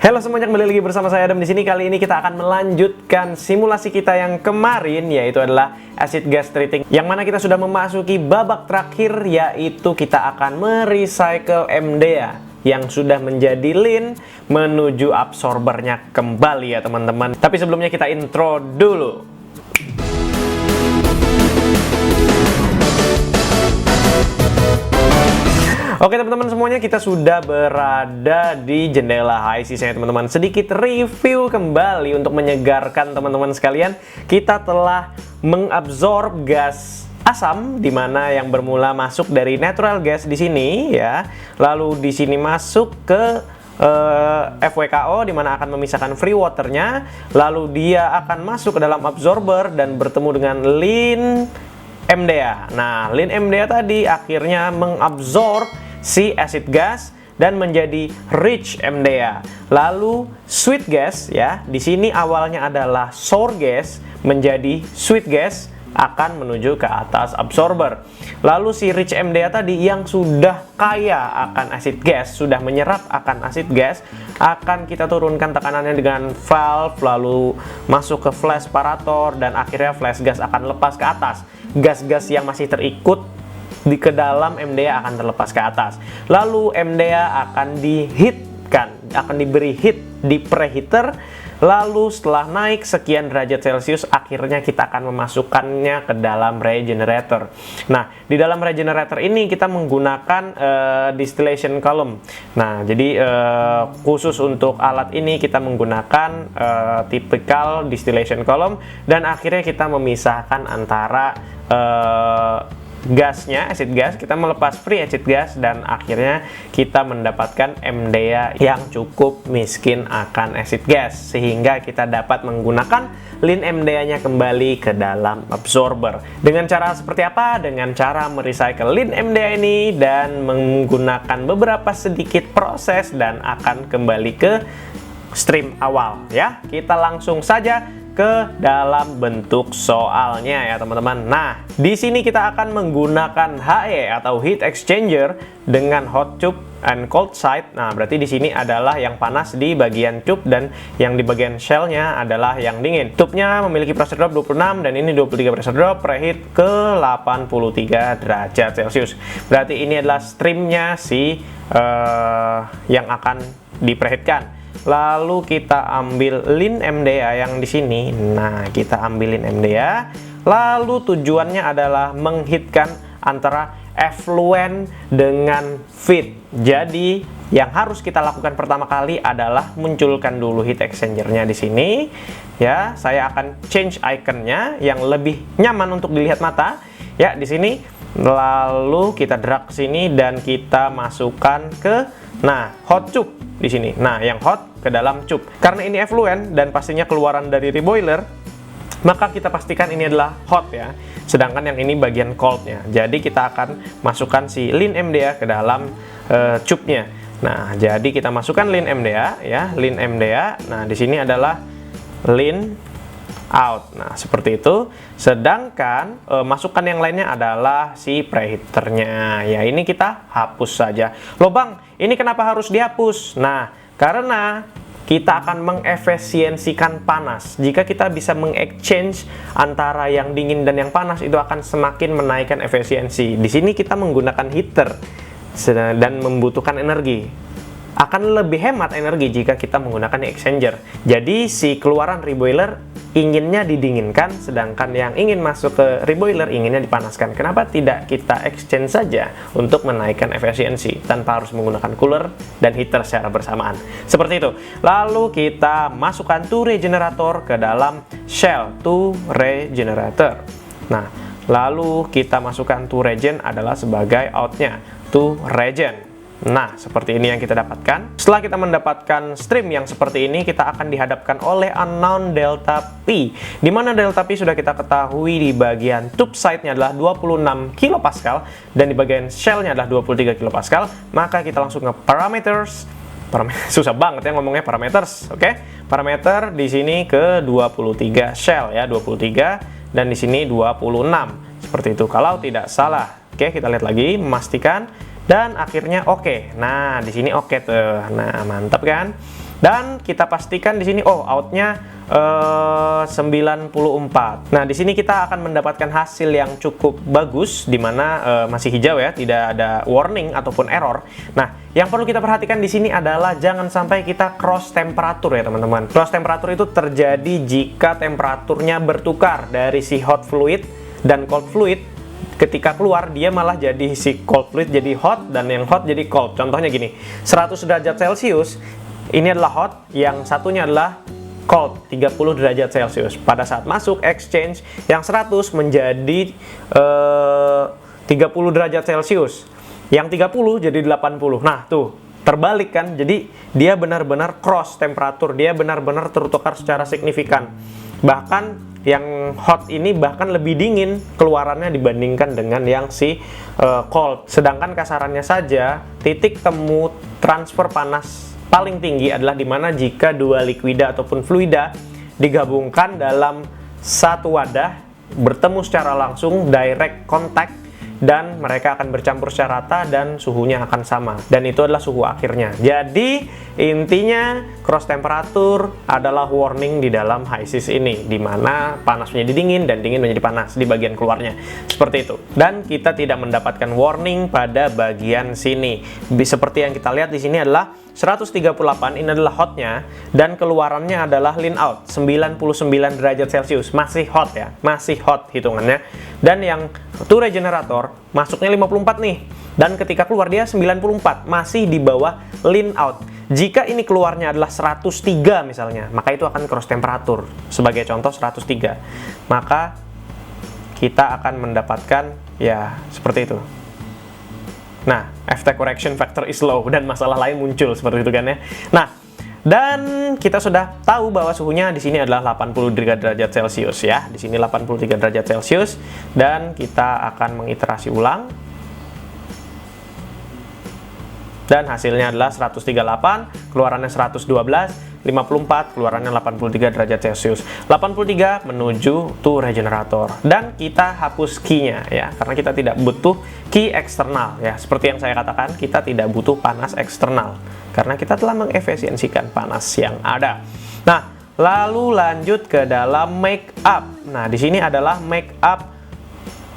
Halo semuanya, kembali lagi bersama saya Adam di sini. Kali ini kita akan melanjutkan simulasi kita yang kemarin, yaitu adalah acid gas treating, yang mana kita sudah memasuki babak terakhir, yaitu kita akan merecycle MDA yang sudah menjadi lean menuju absorbernya kembali ya teman-teman. Tapi sebelumnya kita intro dulu. Oke teman-teman semuanya, kita sudah berada di jendela HiSys ya teman-teman. Sedikit review kembali untuk menyegarkan teman-teman sekalian. Kita telah mengabsorb gas asam, dimana yang bermula masuk dari natural gas di sini ya. Lalu di sini masuk ke FWKO, dimana akan memisahkan free waternya. Lalu dia akan masuk ke dalam absorber dan bertemu dengan lean MDA. Nah, lean MDA tadi akhirnya mengabsorb si acid gas dan menjadi rich MDA. Lalu sweet gas ya, di sini awalnya adalah sour gas menjadi sweet gas akan menuju ke atas absorber. Lalu si rich MDA tadi yang sudah kaya akan acid gas, sudah menyerap akan acid gas, akan kita turunkan tekanannya dengan valve, lalu masuk ke flash separator, dan akhirnya flash gas akan lepas ke atas. Gas-gas yang masih terikut ke dalam MDA akan terlepas ke atas. Lalu MDA akan dihitkan, akan diberi heat di preheater. Lalu setelah naik sekian derajat Celcius, akhirnya kita akan memasukkannya ke dalam regenerator. Nah, di dalam regenerator ini kita menggunakan distillation column. Nah, jadi khusus untuk alat ini kita menggunakan typical distillation column, dan akhirnya kita memisahkan antara gasnya, acid gas, kita melepas free acid gas, dan akhirnya kita mendapatkan MDA yang cukup miskin akan acid gas, sehingga kita dapat menggunakan lean MDA-nya kembali ke dalam absorber. Dengan cara seperti apa? Dengan cara merecycle lean MDA ini dan menggunakan beberapa sedikit proses, dan akan kembali ke stream awal ya. Kita langsung saja ke dalam bentuk soalnya ya teman-teman. Nah, di sini kita akan menggunakan HE atau heat exchanger dengan hot tube and cold side. Nah, berarti di sini adalah yang panas di bagian tube, dan yang di bagian shellnya adalah yang dingin. Tube-nya memiliki pressure drop 26, dan ini 23 pressure drop, preheat ke 83 derajat Celcius. Berarti ini adalah streamnya si yang akan dipreheatkan. Lalu kita ambil lean MDA yang di sini. Nah, kita ambilin MDA. Lalu tujuannya adalah menghitkan antara effluent dengan feed. Jadi yang harus kita lakukan pertama kali adalah munculkan dulu heat exchanger-nya di sini. Ya, saya akan change icon-nya yang lebih nyaman untuk dilihat mata. Ya, di sini. Lalu kita drag ke sini dan kita masukkan ke hot tube di sini. Nah, yang hot ke dalam tube. Karena ini effluent dan pastinya keluaran dari reboiler, maka kita pastikan ini adalah hot ya. Sedangkan yang ini bagian coldnya. Jadi kita akan masukkan si lean MDA ke dalam tube-nya. Nah, jadi kita masukkan lean MDA ya, lean MDA. Nah, di sini adalah lean out. Nah, seperti itu. Sedangkan masukan yang lainnya adalah si preheaternya. Ya, ini kita hapus saja. Loh Bang, ini kenapa harus dihapus? Nah, karena kita akan mengefisiensikan panas. Jika kita bisa meng-exchange antara yang dingin dan yang panas, itu akan semakin menaikkan efisiensi. Di sini kita menggunakan heater dan membutuhkan energi. Akan lebih hemat energi jika kita menggunakan exchanger. Jadi si keluaran reboiler inginnya didinginkan, sedangkan yang ingin masuk ke reboiler inginnya dipanaskan. Kenapa tidak kita exchange saja untuk menaikkan efisiensi tanpa harus menggunakan cooler dan heater secara bersamaan? Seperti itu. Lalu kita masukkan to regenerator ke dalam shell to regenerator. Nah, lalu kita masukkan to regen adalah sebagai outnya to regen. Nah, seperti ini yang kita dapatkan. Setelah kita mendapatkan stream yang seperti ini, kita akan dihadapkan oleh unknown delta P, di mana delta P sudah kita ketahui di bagian tube side-nya adalah 26 kPa dan di bagian shell-nya adalah 23 kPa. Maka kita langsung ke parameters. Susah banget ya ngomongnya parameters. Oke. Parameter di sini ke 23 shell ya, 23, dan di sini 26. Seperti itu kalau tidak salah. Oke, kita lihat lagi, memastikan. Dan akhirnya oke. Nah, di sini oke tuh. Nah, mantap kan? Dan kita pastikan di sini outnya 94. Nah, di sini kita akan mendapatkan hasil yang cukup bagus, di mana masih hijau ya, tidak ada warning ataupun error. Nah, yang perlu kita perhatikan di sini adalah jangan sampai kita cross temperatur ya teman-teman. Cross temperatur itu terjadi jika temperaturnya bertukar dari si hot fluid dan cold fluid. Ketika keluar dia malah jadi si cold fluid jadi hot dan yang hot jadi cold. Contohnya gini, 100 derajat Celcius ini adalah hot, yang satunya adalah cold, 30 derajat Celcius. Pada saat masuk exchange, yang 100 menjadi 30 derajat Celcius, yang 30 jadi 80. Nah tuh, terbalik kan, jadi dia benar-benar cross temperatur, dia benar-benar tertukar secara signifikan. Bahkan yang hot ini bahkan lebih dingin keluarannya dibandingkan dengan yang si cold. Sedangkan kasarannya saja, titik temu transfer panas paling tinggi adalah dimana jika dua liquida ataupun fluida digabungkan dalam satu wadah, bertemu secara langsung, direct contact, dan mereka akan bercampur secara rata dan suhunya akan sama, dan itu adalah suhu akhirnya. Jadi intinya cross temperatur adalah warning di dalam HYSYS ini, dimana panas menjadi dingin dan dingin menjadi panas di bagian keluarnya, seperti itu. Dan kita tidak mendapatkan warning pada bagian sini. Seperti yang kita lihat di sini adalah 138, ini adalah hotnya, dan keluarannya adalah lean out 99 derajat Celcius, masih hot ya, masih hot hitungannya. Dan yang to regenerator masuknya 54 nih, dan ketika keluar dia 94, masih di bawah lean out. Jika ini keluarnya adalah 103 misalnya, maka itu akan cross temperatur. Sebagai contoh 103, maka kita akan mendapatkan ya seperti itu. Nah, FT correction factor is low dan masalah lain muncul seperti itu kan ya. Nah, dan kita sudah tahu bahwa suhunya di sini adalah 83 derajat Celcius ya. Di sini 83 derajat Celcius, dan kita akan mengiterasi ulang. Dan hasilnya adalah 138, keluarannya 112, 54, keluarannya 83 derajat Celcius. 83 menuju to regenerator. Dan kita hapus key-nya ya, karena kita tidak butuh key eksternal ya. Seperti yang saya katakan, kita tidak butuh panas eksternal karena kita telah mengefisiensikan panas yang ada. Nah, lalu lanjut ke dalam make up. Nah, di sini adalah make up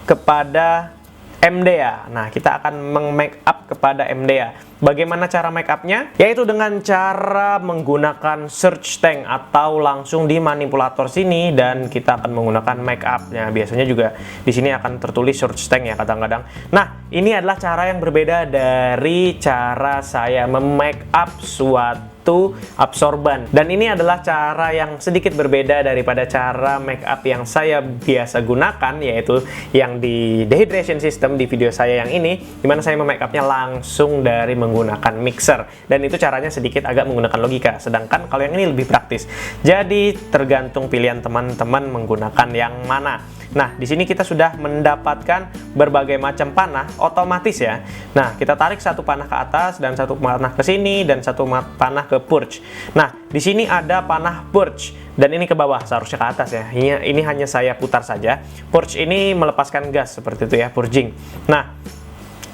kepada MDA. Nah, kita akan meng-make up kepada MDA. Bagaimana cara make up-nya? Yaitu dengan cara menggunakan search tank atau langsung di manipulator sini, dan kita akan menggunakan make up-nya. Biasanya juga di sini akan tertulis search tank ya kadang-kadang. Nah, ini adalah cara yang berbeda dari cara saya mem-make up suatu absorban, dan ini adalah cara yang sedikit berbeda daripada cara make up yang saya biasa gunakan, yaitu yang di dehydration system di video saya yang ini, dimana saya mem-make up-nya langsung dari menggunakan mixer, dan itu caranya sedikit agak menggunakan logika. Sedangkan kalau yang ini lebih praktis, jadi tergantung pilihan teman-teman menggunakan yang mana. Nah, di sini kita sudah mendapatkan berbagai macam panah otomatis ya. Nah, kita tarik satu panah ke atas dan satu panah ke sini dan satu panah ke purge. Nah, di sini ada panah purge dan ini ke bawah, seharusnya ke atas ya. Ini hanya saya putar saja. Purge ini melepaskan gas seperti itu ya, purging. Nah,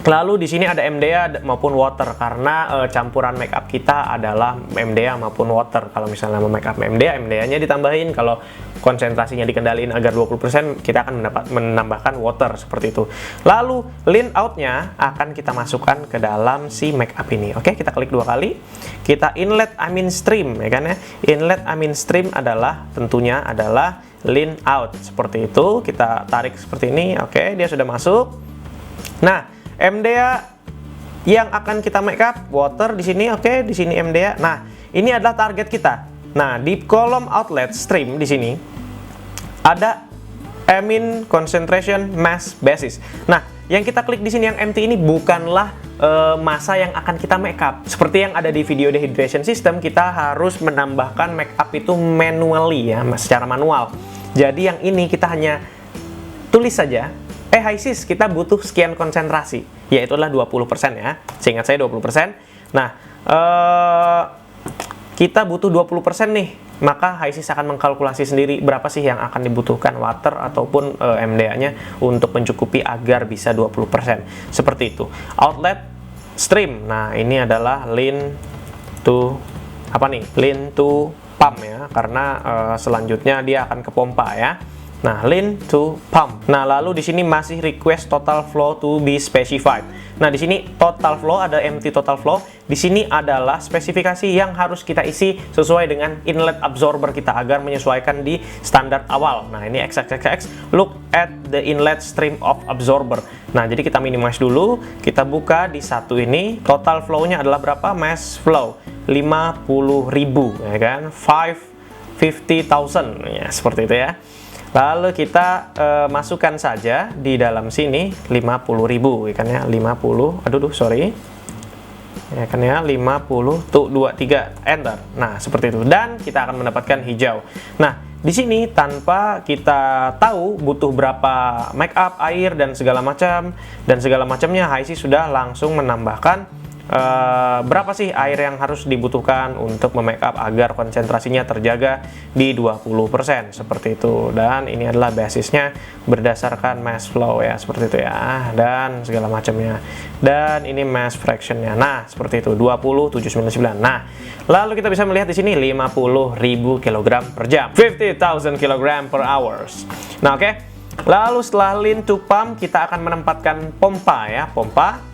lalu di sini ada MDA maupun water, karena campuran make up kita adalah MDA maupun water. Kalau misalnya mau make up MDA, MDA-nya ditambahin. Kalau konsentrasinya dikendaliin agar 20%, kita akan menambahkan water seperti itu. Lalu lean out-nya akan kita masukkan ke dalam si make up ini. Oke, kita klik 2 kali. Kita inlet amine stream ya kan ya. Inlet amine stream adalah tentunya adalah lean out seperti itu. Kita tarik seperti ini. Oke, dia sudah masuk. Nah, MDA yang akan kita make up water di sini, oke, di sini MDA. Nah, ini adalah target kita. Nah, di kolom outlet stream di sini ada amine concentration mass basis. Nah, yang kita klik di sini yang empty ini bukanlah massa yang akan kita make up. Seperti yang ada di video dehydration system, kita harus menambahkan make up itu manually ya, secara manual. Jadi yang ini kita hanya tulis saja, HYSYS kita butuh sekian konsentrasi, yaitu adalah 20% ya. Seingat saya 20%. Nah, kita butuh 20% nih, maka HYSYS akan mengkalkulasi sendiri berapa sih yang akan dibutuhkan water ataupun MDA-nya untuk mencukupi agar bisa 20%. Seperti itu. Outlet stream. Nah, ini adalah lean to apa nih? Lean to pump ya, karena selanjutnya dia akan ke pompa ya. Nah, lean to pump. Nah, lalu di sini masih request total flow to be specified. Nah, di sini total flow ada empty total flow. Di sini adalah spesifikasi yang harus kita isi sesuai dengan inlet absorber kita agar menyesuaikan di standar awal. Nah, ini XXX. Look at the inlet stream of absorber. Nah, jadi kita minimize dulu. Kita buka di satu ini. Total flow-nya adalah berapa? Mass flow 50.000 ya kan? 50,000 ya, seperti itu ya. Lalu kita masukkan saja di dalam sini 50.000 ya kan ya, 50, sorry ya kan ya, 50 tuh 23 enter. Nah, seperti itu, dan kita akan mendapatkan hijau. Nah, di sini tanpa kita tahu butuh berapa make up, air dan segala macamnya, HiC sudah langsung menambahkan berapa sih air yang harus dibutuhkan untuk memake-up agar konsentrasinya terjaga di 20% seperti itu. Dan ini adalah basisnya berdasarkan mass flow ya, seperti itu ya, dan segala macamnya. Dan ini mass fractionnya, nah seperti itu, 20,799. Nah, lalu kita bisa melihat di sini 50.000 kg per jam, 50,000 kg per hours. Nah, oke. Lalu setelah lean to pump, kita akan menempatkan pompa ya, pompa.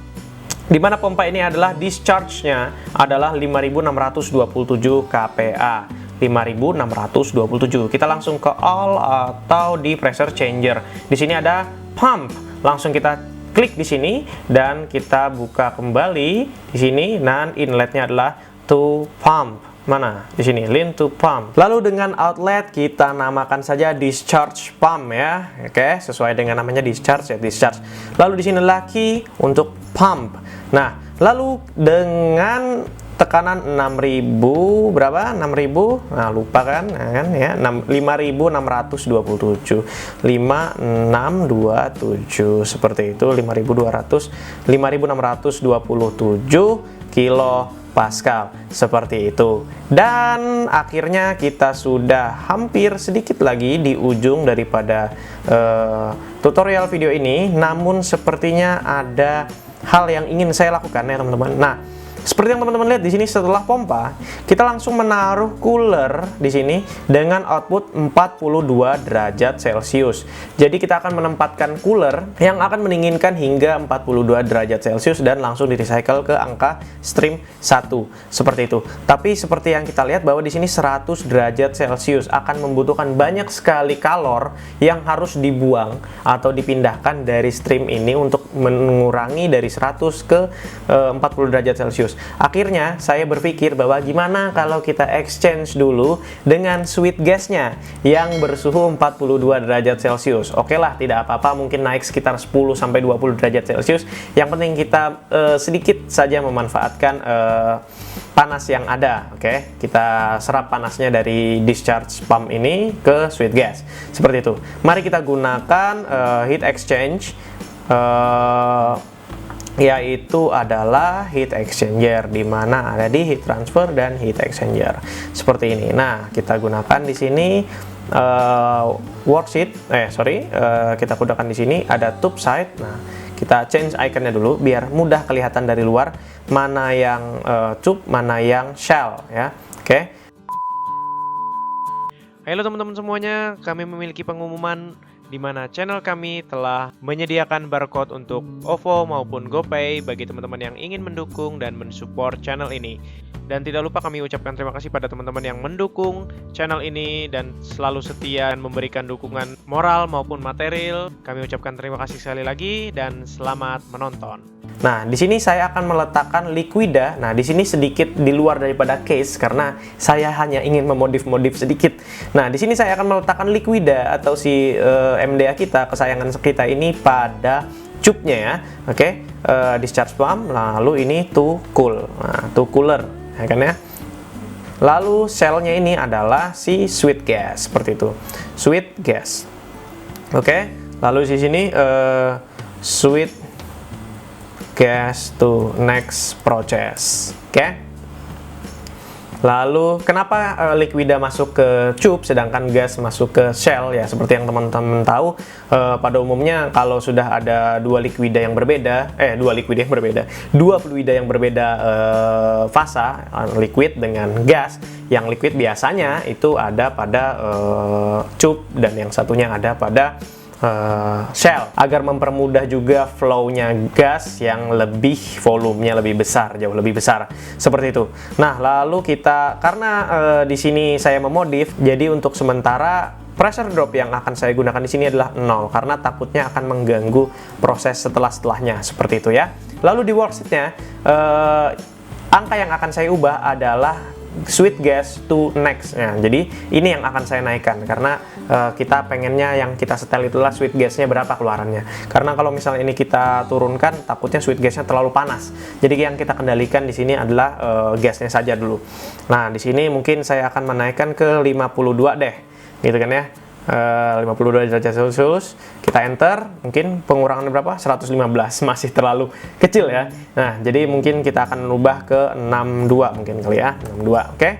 Di mana pompa ini adalah discharge-nya adalah 5.627 kPa. 5.627. Kita langsung ke all atau di pressure changer. Di sini ada pump. Langsung kita klik di sini dan kita buka kembali di sini, dan inletnya adalah to pump. Mana? Di sini, lean to pump. Lalu dengan outlet kita namakan saja discharge pump ya. Oke, sesuai dengan namanya discharge ya, discharge. Lalu di sini lagi untuk pump. Nah, lalu dengan tekanan 6.000 berapa? 6.000. Nah, lupa kan? Nah, kan ya, 5.627. 5.627 seperti itu, 5.627 kilo Pascal seperti itu. Dan akhirnya kita sudah hampir sedikit lagi di ujung daripada tutorial video ini, namun sepertinya ada hal yang ingin saya lakukan ya teman-teman. Nah, seperti yang teman-teman lihat di sini, setelah pompa kita langsung menaruh cooler di sini dengan output 42 derajat Celcius. Jadi kita akan menempatkan cooler yang akan mendinginkan hingga 42 derajat Celcius dan langsung di recycle ke angka stream 1 seperti itu. Tapi seperti yang kita lihat bahwa di sini 100 derajat Celcius akan membutuhkan banyak sekali kalor yang harus dibuang atau dipindahkan dari stream ini untuk mengurangi dari 100 ke 40 derajat Celcius. Akhirnya saya berpikir bahwa gimana kalau kita exchange dulu dengan sweet gasnya yang bersuhu 42 derajat Celcius. Oke lah, tidak apa-apa, mungkin naik sekitar 10-20 derajat Celcius. Yang penting kita sedikit saja memanfaatkan panas yang ada. Oke, kita serap panasnya dari discharge pump ini ke sweet gas. Seperti itu. Mari kita gunakan heat exchange, yaitu adalah heat exchanger, di mana ada di heat transfer dan heat exchanger seperti ini. Nah, kita gunakan di sini worksheet, kita gunakan di sini ada tube side. Nah, kita change iconnya dulu biar mudah kelihatan dari luar mana yang tube, mana yang shell ya. Oke. Halo teman-teman semuanya, kami memiliki pengumuman di mana channel kami telah menyediakan barcode untuk OVO maupun GoPay bagi teman-teman yang ingin mendukung dan mensupport channel ini. Dan tidak lupa kami ucapkan terima kasih pada teman-teman yang mendukung channel ini dan selalu setia dan memberikan dukungan moral maupun material. Kami ucapkan terima kasih sekali lagi dan selamat menonton. Nah, di sini saya akan meletakkan liquida. Nah, di sini sedikit di luar daripada case karena saya hanya ingin memodif-modif sedikit. Nah, di sini saya akan meletakkan liquida atau si MDA kita, kesayangan kita ini pada tube-nya ya. Oke, discharge pump, lalu ini to cool. Nah, to cooler, ya kan ya. Lalu shell-nya ini adalah si sweet gas seperti itu. Sweet gas. Oke, lalu di sini sweet gas to next process. Oke. Lalu kenapa liquida masuk ke tube sedangkan gas masuk ke shell ya? Seperti yang teman-teman tahu, pada umumnya kalau sudah ada dua fluida yang berbeda, dua fluida yang berbeda fasa, liquid dengan gas, yang liquid biasanya itu ada pada tube dan yang satunya ada pada shell, agar mempermudah juga flow-nya gas yang lebih volumenya lebih besar, jauh lebih besar, seperti itu. Nah, lalu kita karena di sini saya memodif, jadi untuk sementara pressure drop yang akan saya gunakan di sini adalah 0 karena takutnya akan mengganggu proses setelahnya, seperti itu ya. Lalu di worksheet-nya angka yang akan saya ubah adalah sweet gas to next. Nah, jadi ini yang akan saya naikkan karena kita pengennya yang kita setel itulah sweet gasnya berapa keluarannya. Karena kalau misalnya ini kita turunkan, takutnya sweet gasnya terlalu panas. Jadi yang kita kendalikan di sini adalah gasnya saja dulu. Nah, di sini mungkin saya akan menaikkan ke 52 deh, gitu kan ya. 52 derajat Celcius, kita enter, mungkin pengurangannya berapa? 115, masih terlalu kecil ya. Nah, jadi mungkin kita akan ubah ke 62 mungkin kali ya, 62, oke?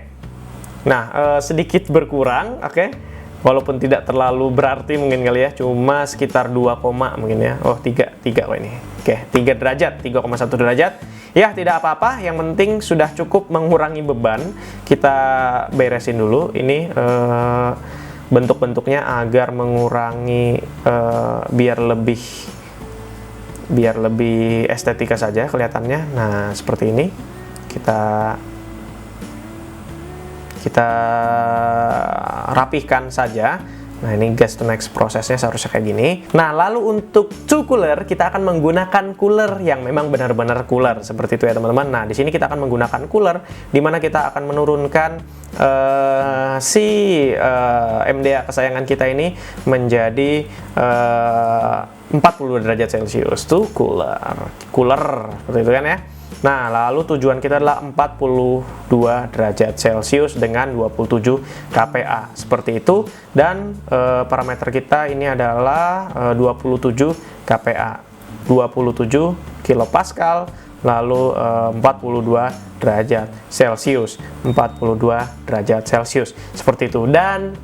Nah, sedikit berkurang, oke? Walaupun tidak terlalu berarti mungkin kali ya, cuma sekitar 2, mungkin ya. Oh, 3 kok ini. Oke, 3 derajat, 3,1 derajat. Ya, tidak apa-apa, yang penting sudah cukup mengurangi beban. Kita beresin dulu ini bentuk-bentuknya agar mengurangi biar lebih estetika saja kelihatannya. Nah, seperti ini kita rapihkan saja. Nah, ini gas to next prosesnya seharusnya kayak gini. Nah, lalu untuk to cooler kita akan menggunakan cooler yang memang benar-benar cooler seperti itu ya teman-teman. Nah, di sini kita akan menggunakan cooler di mana kita akan menurunkan MDA kesayangan kita ini menjadi 42 derajat Celcius tuh cooler seperti itu kan ya. Nah, lalu tujuan kita adalah 42 derajat Celcius dengan 27 kPa seperti itu, dan parameter kita ini adalah 27 kPa, 27 kilopascal, lalu 42 derajat Celcius, 42 derajat Celcius seperti itu. Dan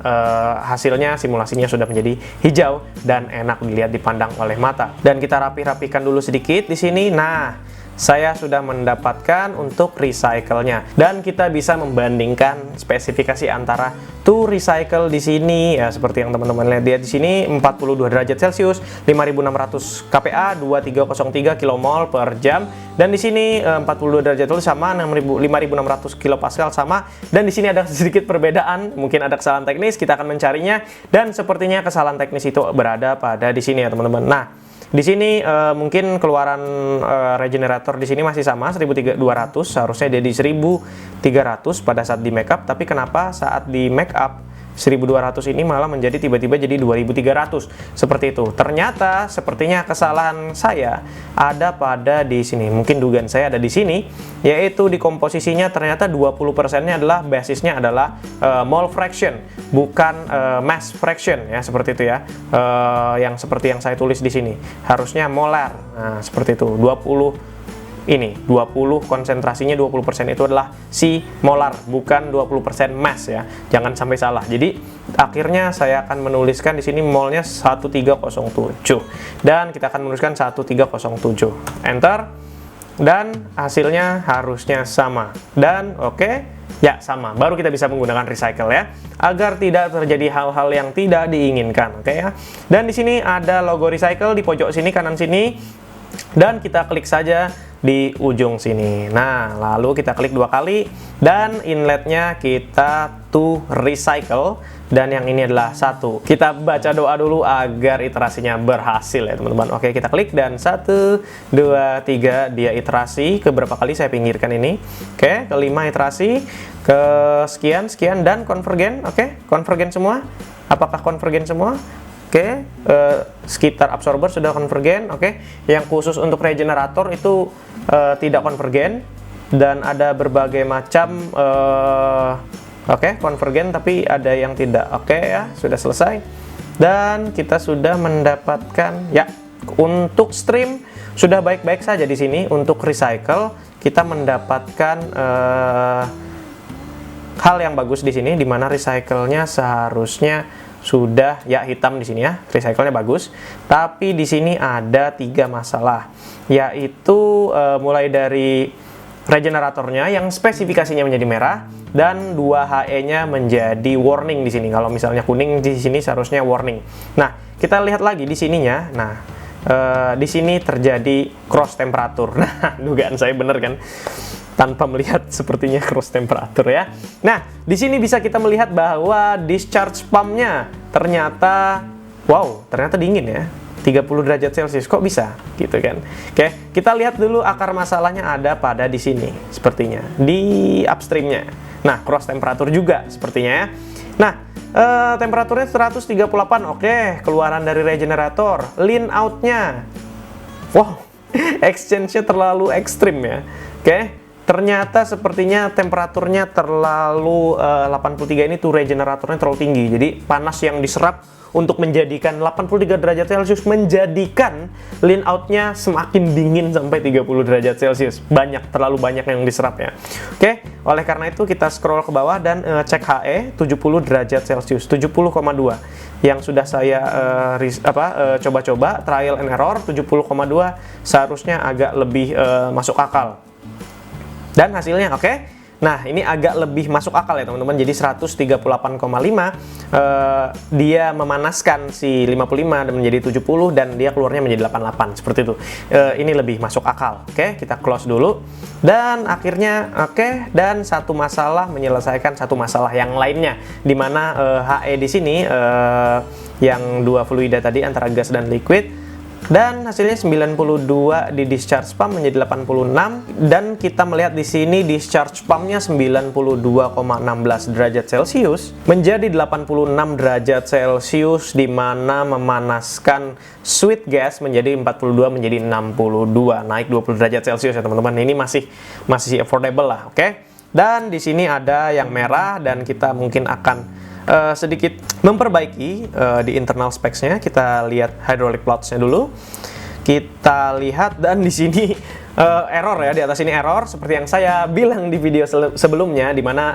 hasilnya simulasinya sudah menjadi hijau dan enak dilihat dipandang oleh mata. Dan kita rapi-rapikan dulu sedikit di sini. Nah, saya sudah mendapatkan untuk recycle-nya, dan kita bisa membandingkan spesifikasi antara to recycle di sini ya, seperti yang teman-teman lihat di sini 42 derajat Celcius, 5600 kPa, 2303 kmol per jam, dan di sini 42 derajat Celcius sama 5600 kilopascal sama, dan di sini ada sedikit perbedaan, mungkin ada kesalahan teknis, kita akan mencarinya, dan sepertinya kesalahan teknis itu berada pada di sini ya teman-teman. Nah, di sini mungkin keluaran regenerator di sini masih sama 1200, seharusnya dia di 1300 pada saat di make up, tapi kenapa saat di make up 1200 ini malah menjadi tiba-tiba jadi 2300 seperti itu. Ternyata sepertinya kesalahan saya ada pada di sini. Mungkin dugaan saya ada di sini, yaitu di komposisinya ternyata 20%-nya adalah basisnya adalah mole fraction, bukan mass fraction ya, seperti itu ya. Yang seperti yang saya tulis di sini. Harusnya molar. Nah, seperti itu. 20 konsentrasinya 20% itu adalah si molar, bukan 20% mass ya. Jangan sampai salah. Jadi akhirnya saya akan menuliskan di sini molnya 1307 dan kita akan menuliskan 1307. Enter, dan hasilnya harusnya sama. Dan oke, ya sama. Baru kita bisa menggunakan recycle ya, agar tidak terjadi hal-hal yang tidak diinginkan. Oke ya. Dan di sini ada logo recycle di pojok sini kanan sini, dan kita klik saja di ujung sini. Nah, lalu kita klik 2 kali, dan inletnya kita to recycle, dan yang ini adalah 1. Kita baca doa dulu agar iterasinya berhasil ya teman-teman. Oke, kita klik, dan 1, 2, 3 dia iterasi ke berapa kali, saya pinggirkan ini. Oke, kelima iterasi ke sekian, dan konvergen. Oke, konvergen semua. Apakah konvergen semua? Oke, sekitar absorber sudah konvergen. Oke, yang khusus untuk regenerator itu tidak konvergen, dan ada berbagai macam konvergen, tapi ada yang tidak. Oke ya, sudah selesai, dan kita sudah mendapatkan ya. Untuk stream sudah baik-baik saja di sini. Untuk recycle kita mendapatkan hal yang bagus di sini, dimana recycle-nya seharusnya sudah ya hitam di sini ya, recycle-nya bagus. Tapi di sini ada 3 masalah, yaitu mulai dari regeneratornya yang spesifikasinya menjadi merah dan 2 HE-nya menjadi warning di sini. Kalau misalnya kuning di sini seharusnya warning. Nah, kita lihat lagi di sininya. Nah, di sini terjadi cross temperatur. Nah, dugaan saya bener kan? Tanpa melihat sepertinya cross temperatur ya. Nah, di sini bisa kita melihat bahwa discharge pumpnya ternyata, wow, ternyata dingin ya. 30 derajat Celcius, kok bisa? Gitu kan. Oke, kita lihat dulu akar masalahnya ada pada di sini, sepertinya. Di upstreamnya. Nah, cross temperatur juga sepertinya ya. Nah, temperaturnya 138, oke, keluaran dari regenerator. Lean out-nya, wow, exchange-nya terlalu ekstrim ya. Oke, ternyata sepertinya temperaturnya terlalu 83 ini tuh regeneratornya terlalu tinggi. Jadi panas yang diserap untuk menjadikan 83 derajat Celcius menjadikan lean out-nya semakin dingin sampai 30 derajat Celcius. Terlalu banyak yang diserap ya. Oke, oleh karena itu kita scroll ke bawah dan cek HE 70 derajat Celcius, 70,2. Yang sudah saya coba-coba trial and error 70,2 seharusnya agak lebih masuk akal. Dan hasilnya oke. Nah, ini agak lebih masuk akal ya teman-teman. Jadi 138,5 dia memanaskan si 55 dan menjadi 70 dan dia keluarnya menjadi 88 seperti itu. Ini lebih masuk akal. Oke, kita close dulu. Dan akhirnya oke, dan satu masalah menyelesaikan satu masalah yang lainnya, dimana HE di sini yang 2 fluida tadi antara gas dan liquid. Dan hasilnya 92 di discharge pump menjadi 86, dan kita melihat di sini discharge pumpnya 92,16 derajat Celcius menjadi 86 derajat Celcius, di mana memanaskan sweet gas menjadi 42 menjadi 62, naik 20 derajat Celcius ya teman-teman. Ini masih affordable lah, oke? Dan di sini ada yang merah dan kita mungkin akan sedikit memperbaiki di internal specs-nya. Kita lihat hydraulic plots-nya dulu. Kita lihat, dan di sini error ya, di atas ini error seperti yang saya bilang di video sebelumnya, di mana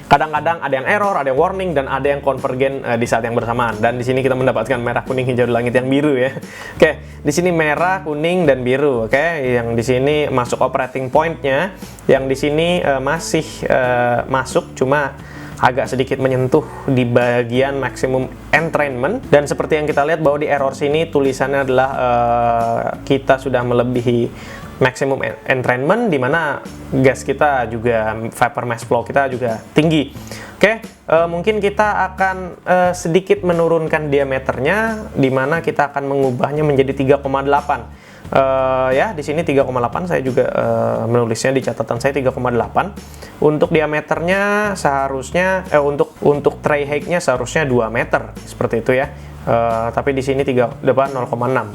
kadang-kadang ada yang error, ada yang warning, dan ada yang konvergen di saat yang bersamaan. Dan di sini kita mendapatkan merah, kuning, hijau, langit yang biru ya. Oke, di sini merah, kuning, dan biru. Oke, yang di sini masuk operating point-nya, yang di sini masih masuk, cuma agak sedikit menyentuh di bagian maximum entrainment. Dan seperti yang kita lihat bahwa di error sini tulisannya adalah kita sudah melebihi maximum entrainment, di mana gas kita juga, vapor mass flow kita juga tinggi. Oke, mungkin kita akan sedikit menurunkan diameternya, di mana kita akan mengubahnya menjadi 3,8. Ya, di sini 3,8, saya juga menulisnya di catatan saya 3,8. Untuk diameternya seharusnya untuk tray height-nya seharusnya 2 meter seperti itu ya. Tapi di sini 0,6.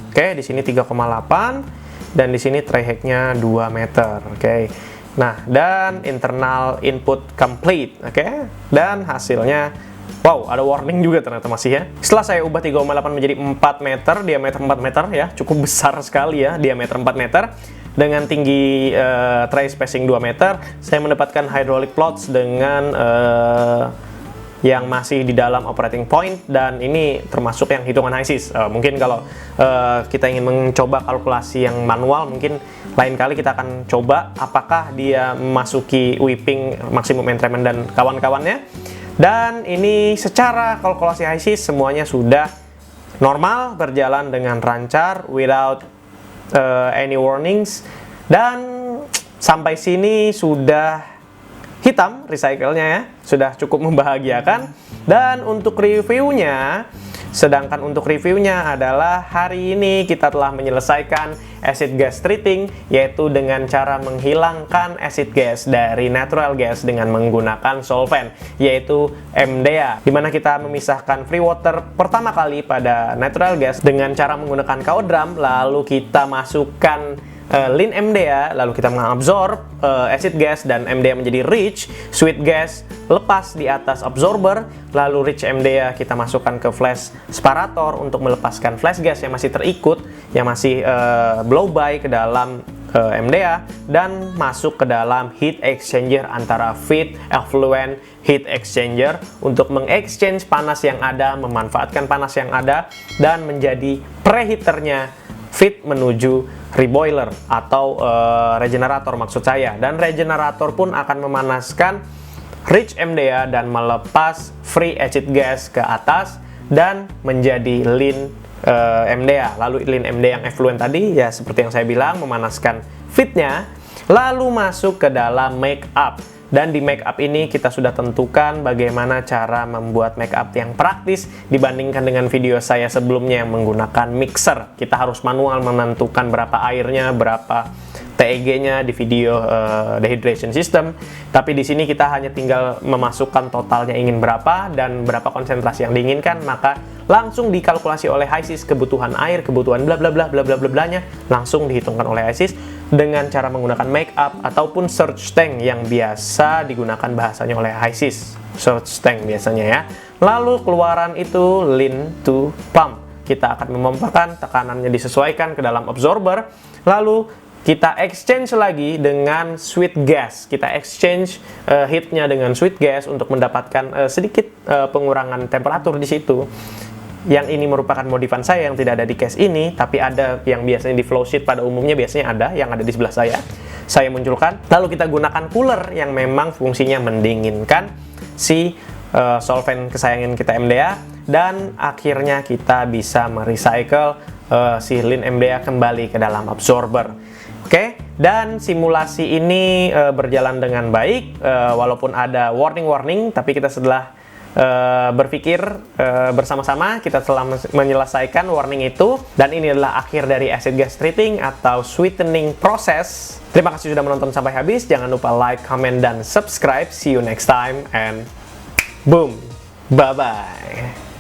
Oke, di sini 3,8 dan di sini tray height-nya 2 meter. Oke. Nah, dan internal input complete. Oke. Dan hasilnya, wow, ada warning juga ternyata masih ya. Setelah saya ubah 3,8 menjadi 4 meter, diameter 4 meter ya, cukup besar sekali ya, diameter 4 meter. Dengan tinggi tray spacing 2 meter, saya mendapatkan hydraulic plots dengan yang masih di dalam operating point, dan ini termasuk yang hitungan HYSYS. Mungkin kalau kita ingin mencoba kalkulasi yang manual, mungkin lain kali kita akan coba apakah dia memasuki whipping, maksimum entrainment, dan kawan-kawannya. Dan ini secara kalkulasi HYSYS semuanya sudah normal, berjalan dengan lancar, without any warnings. Dan sampai sini sudah hitam recycle-nya ya, sudah cukup membahagiakan. Dan untuk reviewnya, adalah hari ini kita telah menyelesaikan acid gas treating, yaitu dengan cara menghilangkan acid gas dari natural gas dengan menggunakan solvent, yaitu MDA, dimana kita memisahkan free water pertama kali pada natural gas dengan cara menggunakan kao drum, lalu kita masukkan lean MDA, lalu kita mengabsorb acid gas dan MDA menjadi rich sweet gas, lepas di atas absorber, lalu rich MDA kita masukkan ke flash separator untuk melepaskan flash gas yang masih terikut, yang masih blow by ke dalam MDA dan masuk ke dalam heat exchanger antara feed, effluent, heat exchanger untuk mengexchange panas yang ada, memanfaatkan panas yang ada, dan menjadi preheaternya feed menuju reboiler atau regenerator maksud saya. Dan regenerator pun akan memanaskan rich MDA dan melepas free acid gas ke atas dan menjadi lean MDA. Lalu lean MDA yang effluent tadi ya seperti yang saya bilang memanaskan feednya, lalu masuk ke dalam make up. Dan di make up ini kita sudah tentukan bagaimana cara membuat make up yang praktis dibandingkan dengan video saya sebelumnya yang menggunakan mixer. Kita harus manual menentukan berapa airnya, berapa TEG-nya di video dehydration system. Tapi di sini kita hanya tinggal memasukkan totalnya ingin berapa dan berapa konsentrasi yang diinginkan, maka langsung dikalkulasi oleh HYSYS kebutuhan air, kebutuhan bla bla bla bla bla bla blanya, langsung dihitungkan oleh HYSYS dengan cara menggunakan make up ataupun search tank yang biasa digunakan bahasanya oleh HYSYS. Search tank biasanya ya. Lalu keluaran itu lean to pump. Kita akan memompakan, tekanannya disesuaikan ke dalam absorber. Lalu kita exchange lagi dengan sweet gas. Kita exchange heatnya dengan sweet gas untuk mendapatkan sedikit pengurangan temperatur di situ. Yang ini merupakan modifan saya yang tidak ada di case ini, tapi ada yang biasanya di flow sheet pada umumnya biasanya ada, yang ada di sebelah saya. Saya munculkan. Lalu kita gunakan cooler yang memang fungsinya mendinginkan si solvent kesayangan kita MDA, dan akhirnya kita bisa merecycle si lean MDA kembali ke dalam absorber. Oke, dan simulasi ini berjalan dengan baik, walaupun ada warning-warning, tapi kita setelah berpikir bersama-sama, kita telah menyelesaikan warning itu, dan ini adalah akhir dari acid gas treating atau sweetening process. Terima kasih sudah menonton sampai habis. Jangan lupa like, comment, dan subscribe. See you next time, and boom, bye-bye.